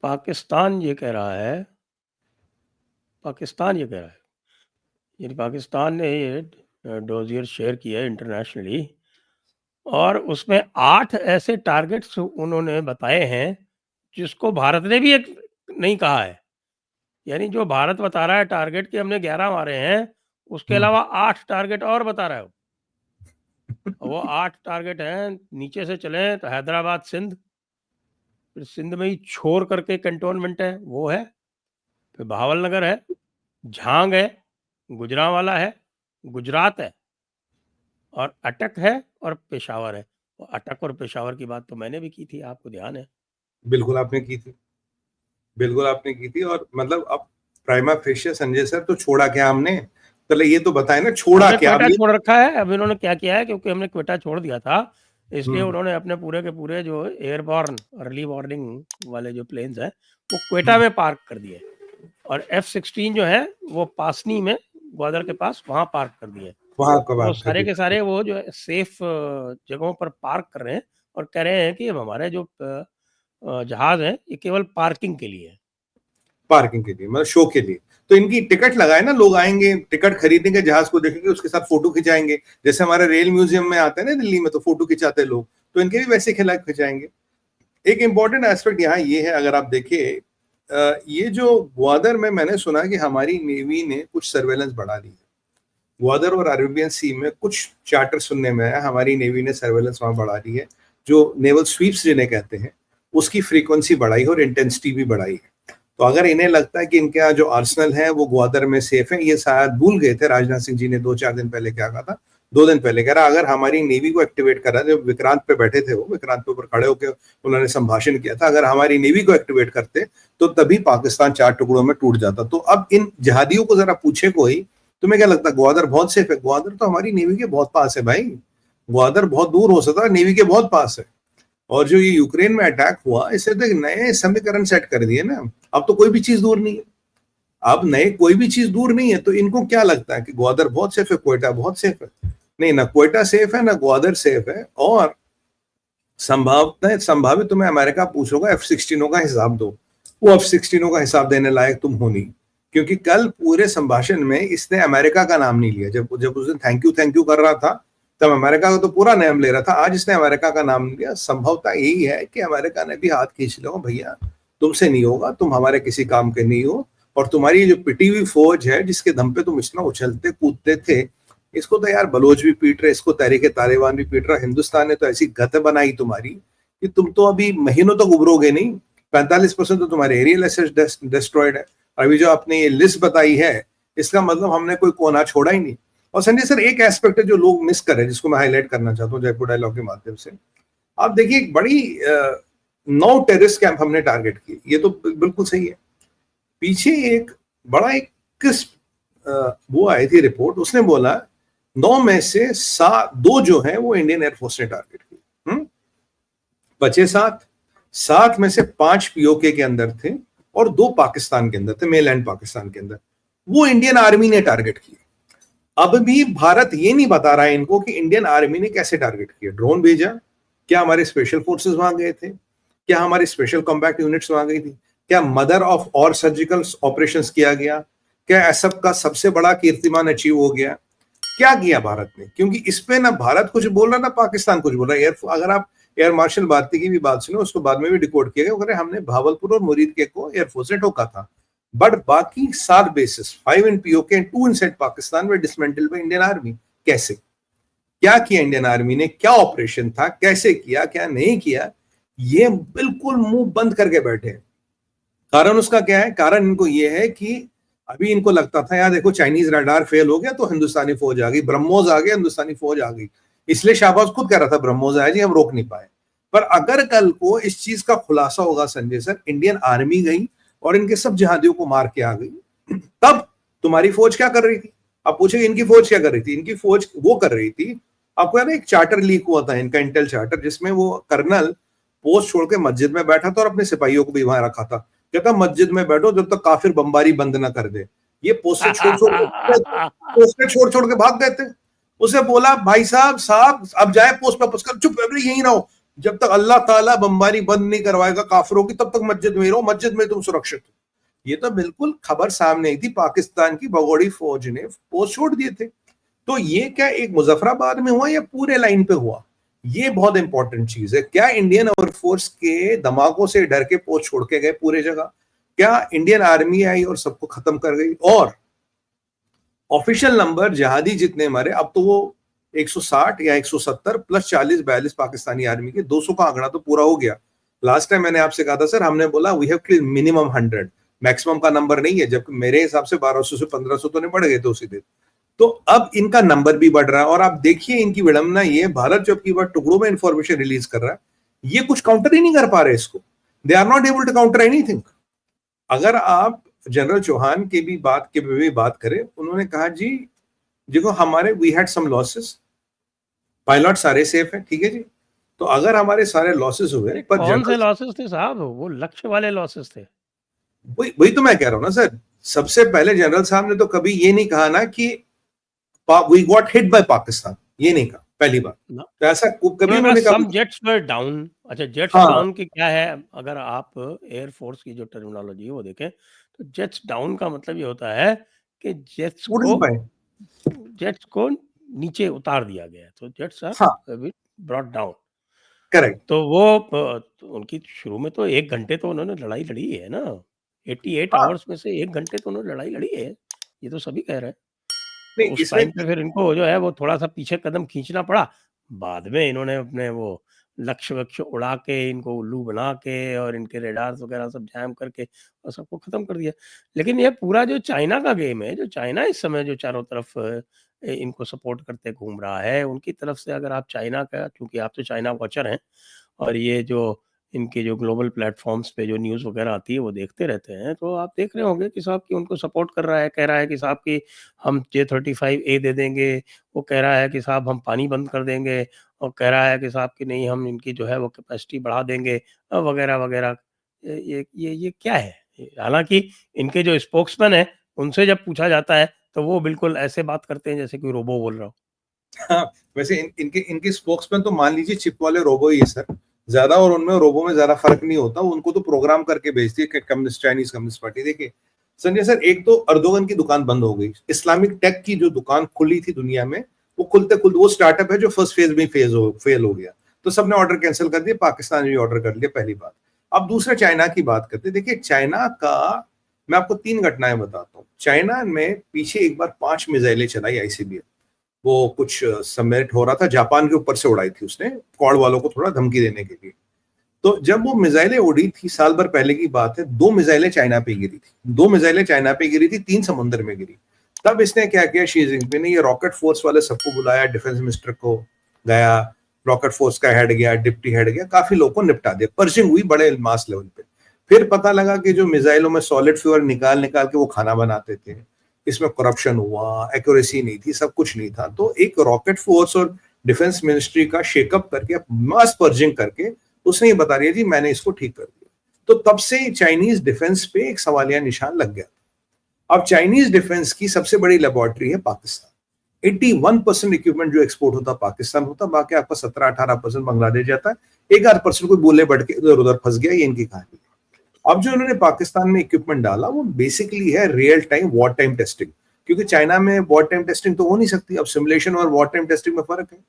पाकिस्तान ये कह रहा है पाकिस्तान ये कह रहा है यानी पाकिस्तान ने ये डोजियर शेयर किया है इंटरनेशनली, और उसमें 8 ऐसे टारगेट्स उन्होंने बताए हैं जिसको भारत ने भी एक नहीं कहा है। यानी जो भारत बता रहा है टारगेट कि हमने 11 मारे हैं, उसके अलावा 8 टारगेट और बता रहा है वो। वो 8 टारगेट हैं, नीचे से चलें तो हैदराबाद सिंध, फिर सिंध में ही छोर करके कैंटोनमेंट है वो है, फिर भावलनगर है, झांग है, गुजरांवाला है, गुजरात है, और अटक है और पेशावर है। वो अटक और पेशावर की बात तो मैंने भी की थी, आपको ध्यान है? बिल्कुल आपने की थी, बिल्कुल आपने की थी। और मतलब अब प्राइमा फेशिया संजय सर तो छोड़ा क्या हमने, पहले ये तो बताए ना छोड़ा हमने क्या। क्वेटा छोड़ रखा है। अब इन्होंने क्या किया है, क्योंकि हमने क्वेटा छोड़ दिया था, इसलिए उन्होंने अपने पूरे के पूरे जो एयरबॉर्न अर्ली वार्निंग वाले जो प्लेन्स हैं वो क्वेटा में पार्क कर दिए, और F-16 जो है वो पासनी में, ग्वादर के पास, वहां पार्क कर दिए। वहां का वो बात कर सारे के सारे वो जो है सेफ जगहों पर पार्क कर रहे हैं, और कह रहे हैं कि अब हमारे जो जहाज हैं ये केवल पार्किंग के लिए है। पार्किंग के लिए, मतलब शो के लिए। तो इनकी टिकट लगाए ना, लोग आएंगे टिकट खरीदेंगे, जहाज को देखेंगे, उसके साथ फोटो खिंचाएंगे। जैसे हमारे रेल म्यूजियम में आते हैं ना दिल्ली में, तो फोटो खिंचाते हैं लोग, तो इनके भी वैसे खिंचाएंगे। एक इंपॉर्टेंट एस्पेक्ट यहाँ ये है, अगर आप देखिए ये जो ग्वादर में मैंने सुना कि हमारी नेवी ने कुछ सर्वेलेंस बढ़ा दी है। ग्वादर और अरेबियन सी में कुछ चार्टर सुनने में आया, हमारी नेवी ने सर्वेलेंस वहां बढ़ा दी है, जो नेवल स्वीप्स जिन्हें कहते हैं, उसकी फ्रीक्वेंसी बढ़ाई है और इंटेंसिटी भी बढ़ाई है। तो अगर इन्हें लगता है कि इनके यहाँ जो आर्सनल है वो ग्वादर में सेफ है, ये शायद भूल गए थे राजनाथ सिंह जी ने 2-4 दिन पहले क्या कहा था, 2 दिन पहले कह रहा अगर हमारी नेवी को एक्टिवेट करा, जब विक्रांत पे बैठे थे, वो विक्रांत पे ऊपर खड़े होकर उन्होंने संभाषण किया था, अगर हमारी नेवी को एक्टिवेट करते तो तभी पाकिस्तान 4 टुकड़ों में टूट जाता। तो अब इन जहादियों को जरा पूछे कोई, तुम्हें क्या लगता है ग्वादर बहुत सेफ है? ग्वादर तो हमारी नेवी के बहुत पास है भाई, ग्वादर बहुत दूर हो सकता है, नेवी के बहुत पास है। और जो ये यूक्रेन में अटैक हुआ, इससे तो एक नए समीकरण सेट कर दिए ना, अब तो कोई भी चीज दूर नहीं है, अब नए कोई भी चीज दूर नहीं है। तो इनको क्या लगता है कि ग्वादर बहुत सेफ है, क्वेटा बहुत सेफ है? नहीं, ना क्वेटा सेफ है ना ग्वादर सेफ है। और संभावित तुम्हें अमेरिका पूछोगा F-16 का हिसाब दो, वो F-16 का हिसाब देने लायक तुम हो नहीं, क्योंकि कल पूरे संभाषण में इसने अमेरिका का नाम नहीं लिया। जब जब उस दिन थैंक यू कर रहा था, तब अमेरिका का तो पूरा नाम ले रहा था, आज इसने अमेरिका का नाम लिया। संभवता यही है कि अमेरिका ने भी हाथ खींच लो, भैया तुमसे नहीं होगा, तुम हमारे किसी काम के नहीं हो, और तुम्हारी जो पिटी हुई फौज है जिसके दम पे तुम इतना उछलते कूदते थे, इसको तो यार बलोच भी पीट रहे, इसको तहरीके तालिबान भी पीट रहा। हिंदुस्तान ने तो ऐसी गत बनाई तुम्हारी कि तुम तो अभी महीनों तक उभरोगे नहीं। 45% तो तुम्हारे एरियल एसेट्स डिस्ट्रॉयड है। अभी जो आपने ये लिस्ट बताई है, इसका मतलब हमने कोई कोना छोड़ा ही नहीं। और संजय सर, एक एस्पेक्ट है जो लोग मिस कर रहे हैं, जिसको मैं हाईलाइट करना चाहता हूँ जयपुर डायलॉग के माध्यम से। आप देखिए, एक बड़ी 9 टेररिस्ट कैंप हमने टारगेट किए, ये तो बिल्कुल सही है। पीछे एक बड़ा एक किस्प वो आई थी रिपोर्ट, उसने बोला 9 में से 2 जो है वो इंडियन एयरफोर्स ने टारगेट किए, बचे 7 में से 5 पीओके के अंदर थे और 2 पाकिस्तान के अंदर थे, मेल एंड पाकिस्तान के अंदर, वो इंडियन आर्मी ने टारगेट किए। अब भी भारत ये नहीं बता रहा है इनको कि इंडियन आर्मी ने कैसे टारगेट किया। ड्रोन भेजा, क्या हमारे स्पेशल फोर्सेस वहां गए थे, क्या हमारी स्पेशल कॉम्बैट यूनिट्स वहां गई थी, क्या मदर ऑफ और सर्जिकल ऑपरेशंस किया गया, क्या एसएफ का सबसे बड़ा कीर्तिमान अचीव हो गया, क्या किया भारत ने? क्योंकि इस पे ना भारत कुछ बोल रहा ना पाकिस्तान कुछ बोल रहा है। अगर आप एयर मार्शल भारती की भी बात सुनो, उसको बाद में भी डिकोड किया गया, हमने भावलपुर और मुरीद के को एयरफोर्स ने ठोका था, बट बाकी 7 basis, 5 in PoK and 2 inside Pakistan में डिसमेंटल बाय इंडियन आर्मी। कैसे, क्या किया इंडियन आर्मी ने, क्या ऑपरेशन था, कैसे किया, क्या नहीं किया, ये बिल्कुल मुंह बंद करके बैठे। कारण उसका क्या है? कारण इनको ये है कि अभी इनको लगता था यार देखो चाइनीज रडार फेल हो गया तो हिंदुस्तानी फौज आ गई, ब्रह्मोस आ गया, हिंदुस्तानी फौज आ गई, इसलिए शाहबाज खुद कह रहा था ब्रह्मोस आया जी, हम रोक नहीं पाए। पर अगर कल को इस चीज का खुलासा होगा संजय सर, इंडियन आर्मी गई और इनके सब जहादियों को मार के आ गई, तब तुम्हारी फौज क्या कर रही थी? आप पूछेंगे इनकी फौज क्या कर रही थी? इनकी फौज वो कर रही थी, आपको याद है एक चार्टर लीक हुआ था इनका, इंटेल चार्टर, जिसमें वो कर्नल पोस्ट छोड़ के मस्जिद में बैठा था और अपने सिपाहियों को भी वहां रखा था, कहता मस्जिद में बैठो जब तक काफिर बमबारी बंद ना कर दे। ये पोस्टर छोड़ छोड़ के भाग गए थे। उसे बोला भाई साहब अब जाए पोस्ट पे, पुष्कर चुप, यहीं रहो, जब तक अल्लाह ताला बमबारी बंद नहीं करवाएगा काफिरों की, तब तक मस्जिद में रहो, मस्जिद में तुम सुरक्षित हो। ये तो बिल्कुल खबर सामने आई थी, पाकिस्तान की भगोड़ी फौज ने पोस्ट छोड़ दिए थे। तो ये क्या एक मुजफ्फराबाद में हुआ या पूरे लाइन पे हुआ? ये बहुत इंपॉर्टेंट चीज है। क्या इंडियन एयरफोर्स के दिमागों से डर के पोस्ट छोड़ के गए पूरे जगह? क्या इंडियन आर्मी आई और सबको खत्म कर गई? और ऑफिशियल नंबर जहादी जितने मरे, अब तो वो 160 या 170 प्लस 40-42 पाकिस्तानी आर्मी के, 200 का आंकड़ा तो पूरा हो गया। लास्ट टाइम मैंने आपसे कहा था सर, हमने बोला we have killed minimum 100, maximum का नंबर नहीं है, जबकि मेरे हिसाब से 1200 से 1500 तो नहीं बढ़ गए थे उसी दिन। तो अब इनका नंबर भी बढ़ रहा है, और आप देखिए इनकी विडंबना ये, भारत जो की बार टुकड़ों में इंफॉर्मेशन रिलीज कर रहा है, ये कुछ काउंटर ही नहीं कर पा रहे इसको। They are not able to counter anything. अगर आप जनरल चौहान के भी बात करें, उन्होंने कहा जी देखो हमारे we had some losses, pilot सारे सेफ हैं, ठीक है जी। तो अगर हमारे सारे लॉसेस हुए, पर कौन से लॉसेस थे साहब? वो लक्ष्य वाले लॉसेस थे। वही तो मैं कह रहा हूं ना सर, सबसे पहले जनरल साहब ने तो कभी ये नहीं कहा ना कि we got hit by Pakistan, ये नहीं कहा पहली बार। तो ऐसा कभी उन्होंने कहा सम जेट्स वर डाउन। अच्छा, जेट्स हाँ, डाउन की क्या है? अगर आप एयरफोर्स की जो टर्मिनोलॉजी है वो देखें, तो जेट्स डाउन का मतलब ये होता है कि जेट्स को नीचे उतार दिया गया है, तो जेट्स आर हाँ, ब्रॉट डाउन। करेक्ट। तो वो तो उनकी शुरू में तो 1 घंटे तो उन्होंने लड़ाई लड़ी है ना, 88 हाँ, आवर्स में से 1 घंटे तो उन्होंने लड़ाई लड़ी है, ये तो सभी कह रहे हैं। तो नहीं उस इसमें टाइम पे फिर इनको जो है वो थोड़ा-सा पीछे कदम खींचना पड़ा। बाद में इन्होंने अपने वो लक्ष्य-वक्ष्य उड़ा के, इनको उल्लू बना के और इनके रडार्स वगैरह सब जैम करके और सबको खत्म कर दिया। लेकिन ये पूरा जो चाइना का गेम है, जो चाइना इस समय जो चारों तरफ इनको सपोर्ट करते घूम रहा है, उनकी तरफ से अगर आप चाइना का, क्योंकि आप तो चाइना वॉचर हैं और ये जो इनके जो ग्लोबल प्लेटफ़ॉर्म्स पे जो न्यूज़ वगैरह आती है वो देखते रहते हैं, तो आप देख रहे होंगे कि साहब कि उनको सपोर्ट कर रहा है, कह रहा है कि साहब कि हम J-35A दे देंगे, वो कह रहा है कि साहब हम पानी बंद कर देंगे, और कह रहा है कि साहब कि नहीं हम इनकी जो है वो कैपेसिटी बढ़ा देंगे वगैरह-वगैरह। ये क्या है? हालाँकि इनके जो स्पोक्समैन हैं, उनसे जब पूछा जाता है, तो वो बिल्कुल ऐसे बात करते हैं जैसे कोई रोबो बोल रहा हो। हाँ, वैसे इनके इनके स्पोक्समैन तो मान लीजिए चिप वाले रोबो ही है सर, ज्यादा और उनमें रोबो में ज्यादा फर्क नहीं होता, उनको तो प्रोग्राम करके भेजती है कम्युनिस्ट, चाइनीज कम्युनिस्ट पार्टी। देखिए संजय सर, एक तो अर्दोगन की दुकान बंद हो गई, इस्लामिक टेक की जो दुकान खुली थी दुनिया में, वो खुलते खुलते वो स्टार्टअप है जो फर्स्ट फेज में फेल हो गया, तो सबने ऑर्डर कैंसिल कर दिया, पाकिस्तान ने भी ऑर्डर कर लिया, पहली बात। अब दूसरा चाइना की बात करते, देखिए चाइना का मैं आपको 3 घटनाएं बताता हूँ। चाइना में पीछे एक बार 5 मिसाइलें चलाई आईसीबीएम, वो कुछ सबमेरिट हो रहा था, जापान के ऊपर से उड़ाई थी उसने, क्वाड वालों को थोड़ा धमकी देने के लिए। तो जब वो मिसाइलें उड़ी थी, साल भर पहले की बात है, 2 मिसाइलें चाइना पे गिरी थी, 2 मिसाइलें चाइना पे गिरी थी, 3 समुद्र में गिरी। तब इसने क्या किया, शी जिनपिंग ने ये रॉकेट फोर्स वाले सबको बुलाया, डिफेंस मिनिस्टर को गया, रॉकेट फोर्स का हेड गया, डिप्टी हेड गया, काफी लोगों को निपटा दिया, पर्शिंग हुई बड़े मास लेवल पे। फिर पता लगा कि जो मिसाइलों में सॉलिड फ्यूल निकाल निकाल के वो खाना बनाते थे, इसमें करप्शन हुआ, एक्यूरेसी नहीं थी, सब कुछ नहीं था। तो एक रॉकेट फोर्स और डिफेंस मिनिस्ट्री का शेकअप करके, मास पर्जिंग करके उसने ये बता दिया जी मैंने इसको ठीक कर दिया। तो तब से चाइनीज डिफेंस पे एक सवालिया निशान लग गया। अब चाइनीज डिफेंस की सबसे बड़ी लेबोरेटरी है पाकिस्तान, 81% इक्विपमेंट जो एक्सपोर्ट होता पाकिस्तान होता, बाकी आपका 17-18% बांग्लादेश जाता है, 1-8% कोई बोले बढ़ के इधर उधर फंस गया, ये इनकी कहानी। अब जो इन्होंने पाकिस्तान में इक्विपमेंट डाला वो बेसिकली है real time war time testing, क्योंकि चाइना में वॉर टाइम टेस्टिंग तो हो नहीं सकती, अब सिमुलेशन और वॉर टाइम टेस्टिंग में फर्क है।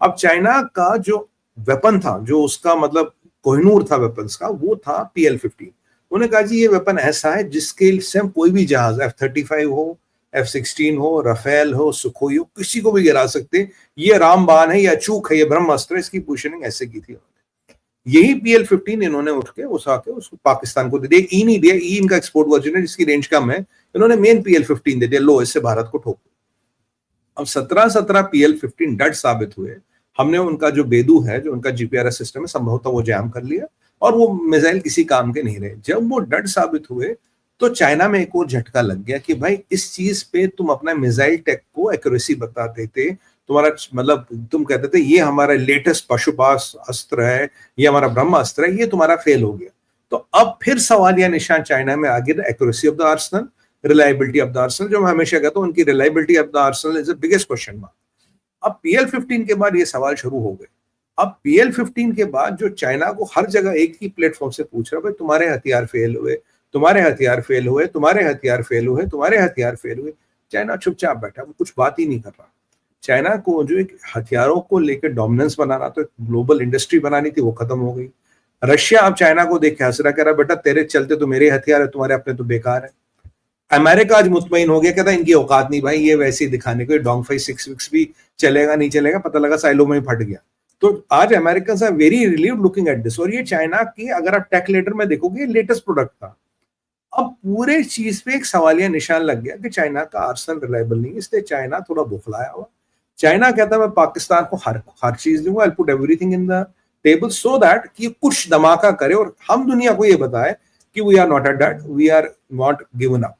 अब चाइना का जो वेपन था, जो उसका मतलब कोहिनूर था वेपन्स का, वो था PL-15। उन्होंने कहा जी ये वेपन ऐसा है जिसके से हम कोई भी जहाज, F-35 हो, F-16 हो, रफेल हो, सुखोई हो, किसी को भी गिरा सकते, ये रामबाण है या चूक है, ये ब्रह्मास्त्र है, इसकी पोजिशनिंग ऐसे की थी। यही PL-15 इन्होंने उठ के उठा के उसको पाकिस्तान को दे दिया। ई नहीं दिया, ई इनका एक्सपोर्ट वर्जन है जिसकी रेंज कम है, इन्होंने मेन PL-15 दे दिया, लो इससे भारत को ठोक। अब 17 PL-15 डट साबित हुए, हमने उनका जो बेदू है, जो उनका GPRS सिस्टम है, संभवतः वो जैम कर लिया और वो मिसाइल किसी काम के नहीं रहे। जब वो डट साबित हुए तो चाइना में एक और झटका लग गया कि भाई इस चीज पे तुम अपना मिसाइल टेक को एक्यूरेसी बताते थे, तुम्हारा मतलब तुम कहते थे ये हमारा लेटेस्ट पशुपास अस्त्र है, ये हमारा ब्रह्मास्त्र है, ये तुम्हारा फेल हो गया। तो अब फिर सवालिया निशान चाइना में आ गया, accuracy of the Arsenal, reliability of the Arsenal, जो मैं हमेशा कहता हूं उनकी reliability of the Arsenal is the biggest question mark. अब PL-15 के बाद ये सवाल शुरू हो गए अब PL-15 के बाद जो चाइना को हर जगह एक ही प्लेटफॉर्म से पूछ रहा है, भाई तुम्हारे हथियार फेल हुए, तुम्हारे हथियार फेल हुए, तुम्हारे हथियार फेल हुए, तुम्हारे हथियार फेल हुए, चाइना चुपचाप बैठा, वो कुछ बात ही नहीं कर रहा। चाइना को जो एक हथियारों को लेकर डोमिनेंस बनाना, तो ग्लोबल इंडस्ट्री बनानी थी, वो खत्म हो गई। रशिया अब चाइना को देख के हंस रहा, कह रहा बेटा तेरे चलते तो मेरे हथियार है, तुम्हारे अपने तो बेकार है। अमेरिका आज मुतमईन हो गया, कहता इनकी औकात नहीं भाई, ये वैसे ही दिखाने को डोंग फाई 6 विक्स भी चलेगा नहीं चलेगा, पता लगा साइलो में ही फट गया। तो आज American are very relieved looking at this. और ये चाइना की, अगर आप टेक लेटर में देखोगे, लेटेस्ट प्रोडक्ट था। अब पूरे चीज पे एक सवालिया निशान लग गया कि चाइना का आर्सेनल रिलायबल नहीं, इसलिए चाइना थोड़ा बौखलाया हुआ। चाइना कहता है मैं पाकिस्तान को हर चीज दूंगा, I put everything in the table so that कि कुछ धमाका करे और हम दुनिया को ये बताए कि we are not at that, we are not given up.